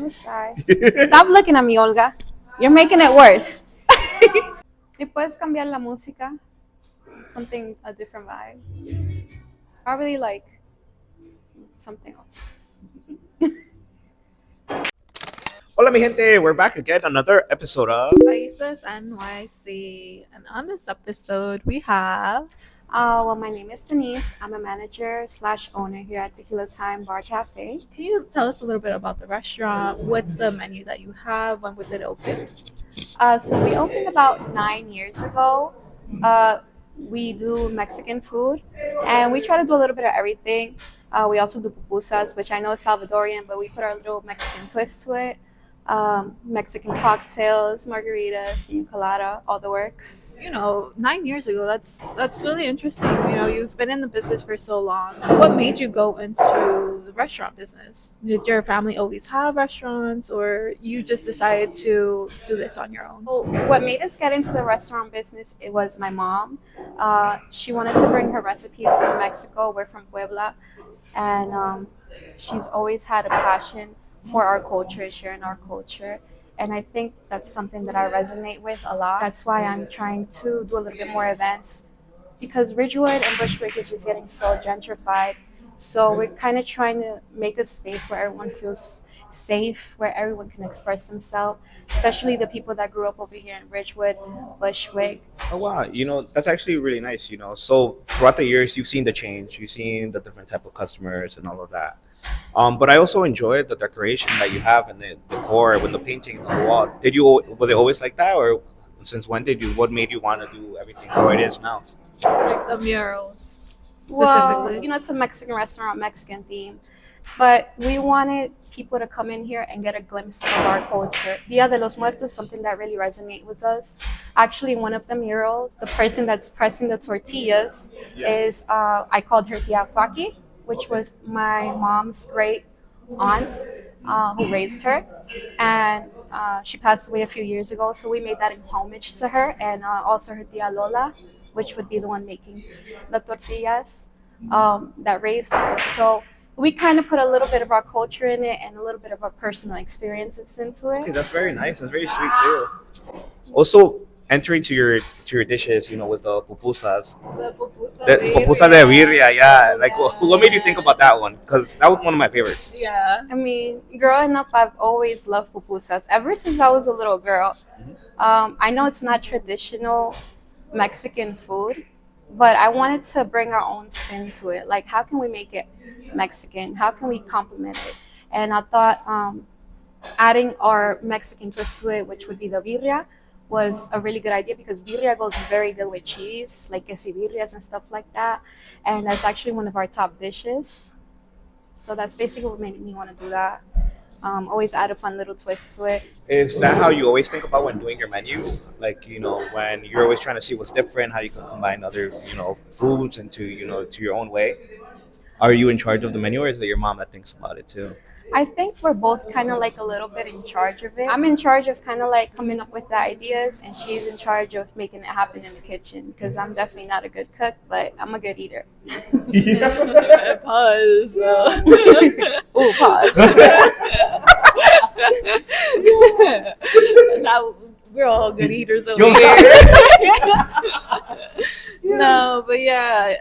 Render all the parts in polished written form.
of shy. Stop looking at me, Olga. You're making it worse. ¿Y puedes cambiar la música? Something, a different vibe. Probably like something else. Hola Mi Gente, we're back again, another episode of Raices NYC. And on this episode, we have... Well, my name is Denise. I'm a manager/owner here at Tequila Time Cafe. Can you tell us a little bit about the restaurant? What's the menu that you have? When was it open? So we opened about 9 years ago. We do Mexican food, and we try to do a little bit of everything. We also do pupusas, which I know is Salvadorian, but we put our little Mexican twist to it. Mexican cocktails, margaritas, pina colada, all the works. 9 years ago, that's really interesting. You've been in the business for so long. What made you go into the restaurant business? Did your family always have restaurants, or you just decided to do this on your own? Well, what made us get into the restaurant business, it was my mom. She wanted to bring her recipes from Mexico. We're from Puebla, and she's always had a passion for our culture, sharing our culture. And I think that's something that I resonate with a lot. That's why I'm trying to do a little bit more events, because Ridgewood and Bushwick is just getting so gentrified. So we're kind of trying to make a space where everyone feels safe, where everyone can express themselves, especially the people that grew up over here in Ridgewood, Bushwick. Oh wow, that's actually really nice. So throughout the years, you've seen the change, you've seen the different type of customers and all of that. But I also enjoyed the decoration that you have and the decor with the painting on the wall. Was it always like that, or since when what made you want to do everything how it is now? Like the murals, Well, specifically. it's a Mexican restaurant, Mexican theme. But we wanted people to come in here and get a glimpse of our culture. Dia de los Muertos, something that really resonates with us. Actually, one of the murals, the person that's pressing the tortillas is, I called her Tia Joaquin, which was my mom's great aunt who raised her. And she passed away a few years ago, so we made that in homage to her. And also her Tia Lola, which would be the one making the tortillas that raised her. So we kind of put a little bit of our culture in it and a little bit of our personal experiences into it. Okay, that's very nice. That's very sweet too. Also, entering to your dishes, with the pupusas. The pupusa. The pupusa de birria, yeah. Like, what made you think about that one? Because that was one of my favorites. Yeah. I mean, growing up, I've always loved pupusas ever since I was a little girl. I know it's not traditional Mexican food, but I wanted to bring our own spin to it. Like, how can we make it Mexican? How can we complement it? And I thought adding our Mexican twist to it, which would be the birria, was a really good idea, because birria goes very good with cheese, like quesadillas and stuff like that. And that's actually one of our top dishes. So that's basically what made me want to do that. Always add a fun little twist to it. Is that how you always think about when doing your menu? Like, when you're always trying to see what's different, how you can combine other, foods into, to your own way? Are you in charge of the menu, or is it your mom that thinks about it too? I think we're both kind of like a little bit in charge of it. I'm in charge of kind of like coming up with the ideas, and she's in charge of making it happen in the kitchen, because I'm definitely not a good cook, but I'm a good eater. Pause. Ooh, pause. Now, we're all good eaters over here. No, but yeah.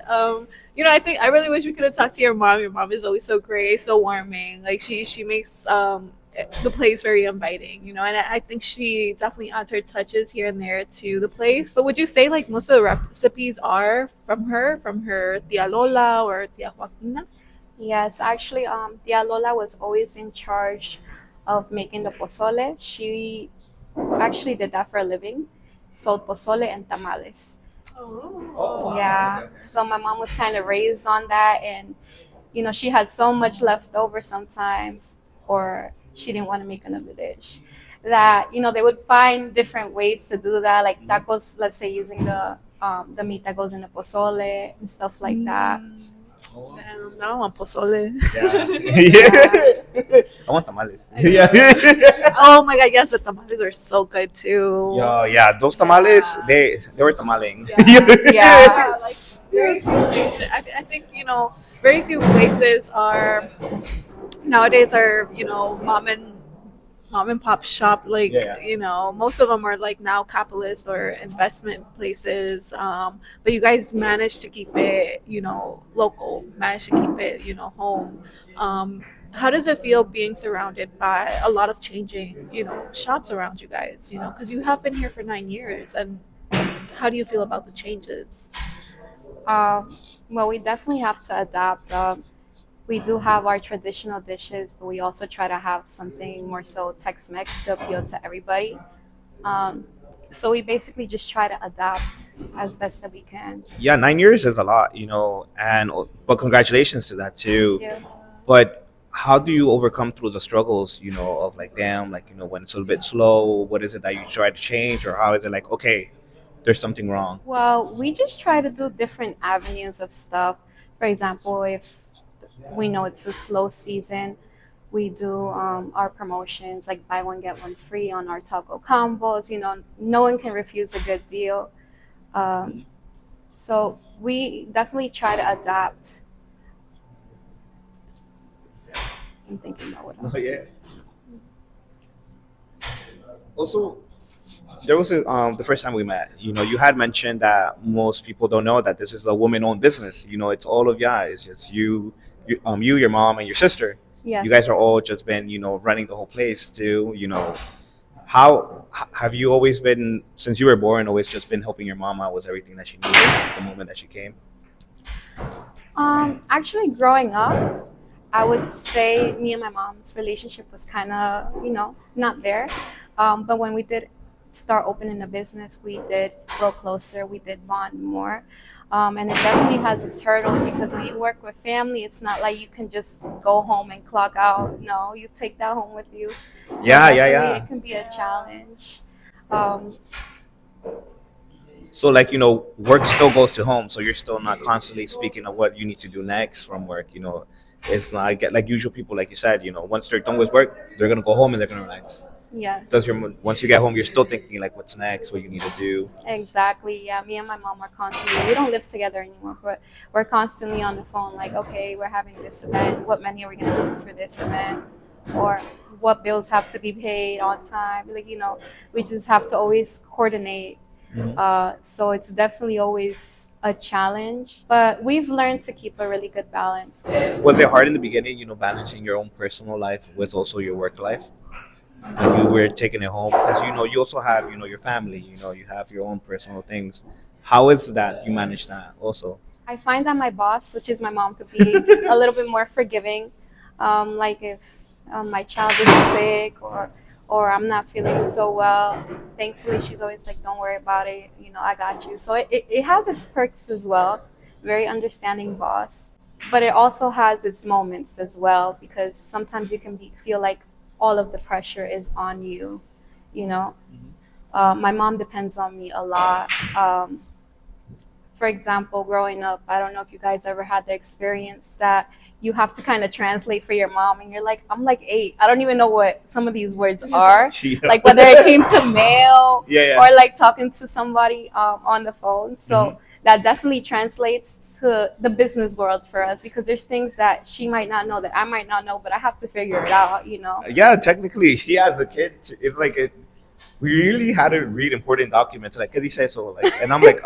I really wish we could have talked to your mom. Your mom is always so great, so warming. Like, she makes the place very inviting, and I think she definitely adds her touches here and there to the place. But would you say like most of the recipes are from her Tia Lola or Tia Joaquina? Yes, actually, Tia Lola was always in charge of making the pozole. She actually did that for a living, sold pozole and tamales. Oh. Yeah, so my mom was kind of raised on that, and she had so much left over sometimes, or she didn't want to make another dish, that they would find different ways to do that, like tacos, let's say using the meat that goes in the pozole and stuff like that. Now I want pozole. Yeah. I want tamales. Yeah. Oh my god, yes, the tamales are so good too. Yeah, those tamales, they were tamaling. Yeah. Like very few places. I think very few places are nowadays are mom and mom and pop shop, like, Yeah. you know, most of them are like now capitalist or investment places. But you guys managed to keep it, you know, local, managed to keep it, you know, home. How does it feel being surrounded by a lot of changing, you know, shops around you guys, you know, because you have been here for 9 years, and how do you feel about the changes? Uh, well, we definitely have to adapt. We do have our traditional dishes, but we also try to have something more so Tex-Mex to appeal to everybody. Um, so we basically just try to adapt as best that we can. Yeah, 9 years is a lot, and but congratulations to that too. Yeah. But how do you overcome through the struggles, of like, damn, like, when it's a little bit slow, what is it that you try to change, or how is it like, okay, there's something wrong? Well, we just try to do different avenues of stuff. For example, if we know it's a slow season, we do our promotions like buy one get one free on our taco combos. You know, no one can refuse a good deal. Um, so we definitely try to adapt. I'm thinking about what else. Oh, yeah. Also, there was the first time we met. You had mentioned that most people don't know that this is a woman-owned business. It's all of you guys. It's you, your mom, and your sister. You guys Yes. are all just been, running the whole place too. Have you always been, since you were born, always just been helping your mom out? Was everything that she needed at the moment that she came? Actually, growing up, I would say me and my mom's relationship was kind of, not there. But when we did start opening the business, we did grow closer. We did bond more. And it definitely has its hurdles because when you work with family, it's not like you can just go home and clock out. No, you take that home with you. So Yeah, yeah, definitely yeah. it can be a challenge. Um, So, like, work still goes to home, so you're still not constantly speaking of what you need to do next from work. It's like usual people, like you said. Once they're done with work, they're gonna go home and they're gonna relax. yes. Once you get home, you're still thinking like, what's next, what you need to do. Exactly. Yeah. Me and my mom are constantly, we don't live together anymore, but we're constantly on the phone, like, okay, we're having this event. What menu are we going to do for this event? Or what bills have to be paid on time? Like, we just have to always coordinate. Mhm. So it's definitely always a challenge, but we've learned to keep a really good balance. Was it hard in the beginning, balancing your own personal life with also your work life? Like you were taking it home because you also have your family. You have your own personal things. How is that you manage that also? I find that my boss, which is my mom, could be a little bit more forgiving. Like if my child is sick or I'm not feeling so well, thankfully she's always like, "Don't worry about it. I got you." So it has its perks as well. Very understanding boss, but it also has its moments as well because sometimes you can feel like all of the pressure is on you. You know, my mom depends on me a lot. For example, growing up, I don't know if you guys ever had the experience that you have to kind of translate for your mom, and you're like, I'm like 8. I don't even know what some of these words are. Yeah. Like whether it came to mail Yeah, or like talking to somebody on the phone. So Mhm. that definitely translates to the business world for us because there's things that she might not know that I might not know, but I have to figure it out. Yeah. Technically, yeah. As a kid, it's like we really had to read important documents. Like, cause he says so. Like, and I'm like,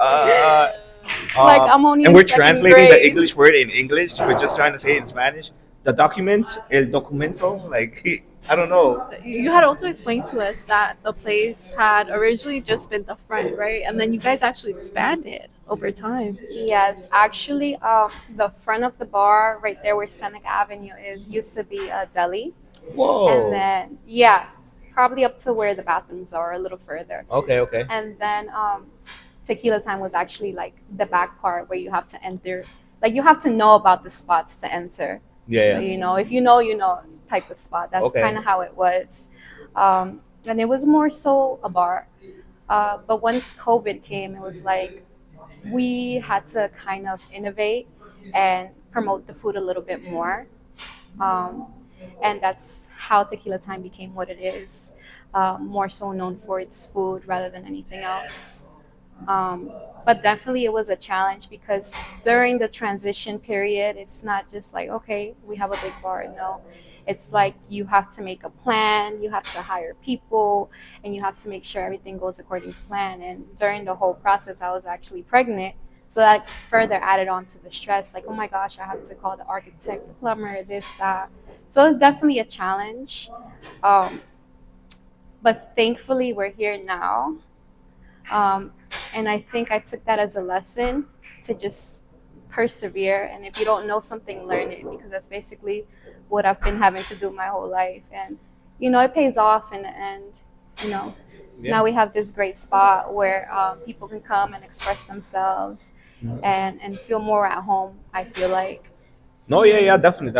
Like I'm only and in we're second translating the grade. English word in English. We're just trying to say it in Spanish. The document, el documento. Like, I don't know. You had also explained to us that the place had originally just been the front, right? And then you guys actually expanded over time. Yes, actually, the front of the bar right there where Seneca Avenue is used to be a deli. And Whoa. then, yeah, probably up to where the bathrooms are, a little further. Okay. Okay. And then Tequila Time was actually like the back part where you have to enter. Like you have to know about the spots to enter. Yeah. So, Yeah. if you know type of spot. That's Okay. kind of how it was. And it was more so a bar. But once COVID came, it was like we had to kind of innovate and promote the food a little bit more. Um, and that's how Tequila Time became what it is, more so known for its food rather than anything else. Um, but definitely it was a challenge because during the transition period, it's not just like, okay, we have a big bar. No, It's like you have to make a plan, you have to hire people, and you have to make sure everything goes according to plan. And during the whole process, I was actually pregnant. So that further added on to the stress. Like, oh my gosh, I have to call the architect, the plumber, this, that. So it's definitely a challenge. Um, but thankfully, we're here now. Um, and I think I took that as a lesson to just persevere. And if you don't know something, learn it, because that's basically what I've been having to do my whole life. And, it pays off in the end. Now we have this great spot where people can come and express themselves and feel more at home, I feel like. No, yeah, definitely.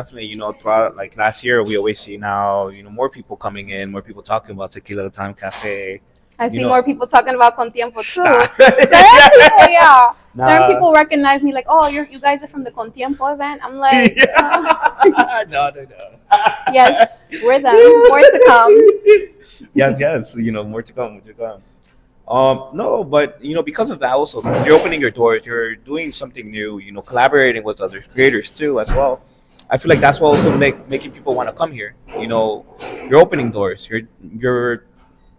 Throughout like last year, we always see now, more people coming in, more people talking about Tequila Time Cafe. I see more people talking about Con Tiempo too. Stop. Certain people, yeah. Nah. Certain people recognize me like, oh, you guys are from the Con Tiempo event. I'm like, No. yes, we're them. More to come. Yes. More to come. No, but because of that, also you're opening your doors. You're doing something new. Collaborating with other creators too, as well. I feel like that's what also making people want to come here. You're opening doors. You're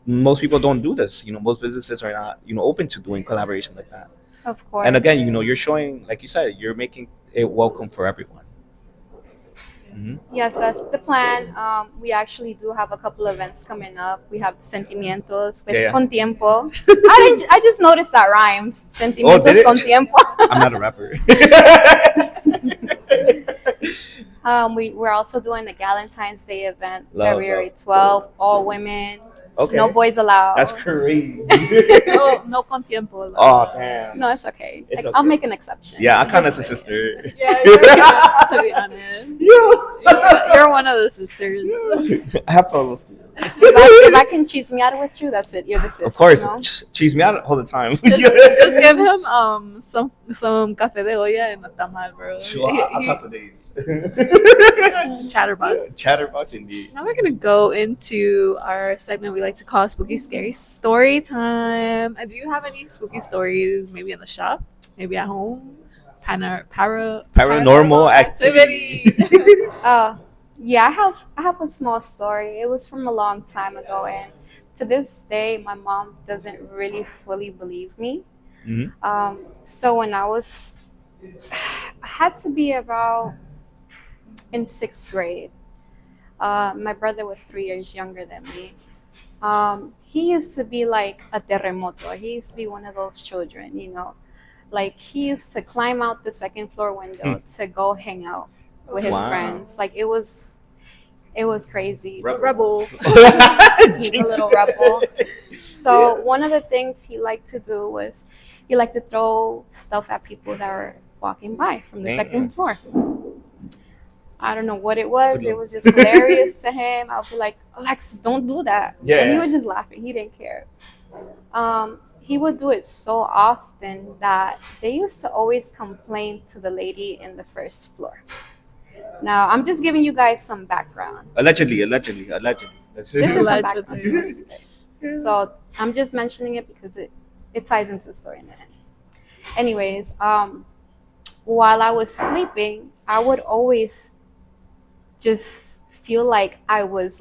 most people don't do this. Most businesses are not open to doing collaboration like that. Of course. And again, you're showing, like you said, you're making it welcome for everyone. Mm-hmm. Yes, that's the plan. We actually do have a couple events coming up. We have Sentimientos with Con Tiempo. I just noticed that rhymes. Sentimientos Con Tiempo. I'm not a rapper. We're also doing the Valentine's Day event, February 12th. All women. Okay. No boys allowed. That's crazy. No con tiempo. Oh, damn. No, it's okay. It's I'll okay. make an exception. Yeah, I kind of a sister. Yeah, you're to be honest. You're one of the sisters. I have problems too. If I can chismear with you, that's it. You're the sister. Of course. Cheese me out all the time. Just give him some café de olla and a tamal, bro. I'll talk to Dave. Chatterbox. Chatterbox indeed. Now we're gonna go into our segment we like to call Spooky Scary Story Time. And do you have any spooky stories? Maybe in the shop, maybe at home. Paranormal activity. Yeah, I have a small story. It was from a long time ago, and to this day, my mom doesn't really fully believe me. Mm-hmm. So when I had to be about in 6th grade. My brother was 3 years younger than me. He used to be like a terremoto. He used to be one of those children, like he used to climb out the 2nd floor window to go hang out with his friends. Like it was crazy. Rebel. He's a little rebel. So one of the things he liked to do was he liked to throw stuff at people that were walking by from the 2nd floor. I don't know what it was. It was just hilarious to him. I would be like, Alexis, don't do that. Yeah. And he was just laughing. He didn't care. He would do it so often that they used to always complain to the lady in the 1st floor. Now, I'm just giving you guys some background. Allegedly. This is some background. So I'm just mentioning it because it ties into the story in the end. Anyways, while I was sleeping, I would always just feel like I was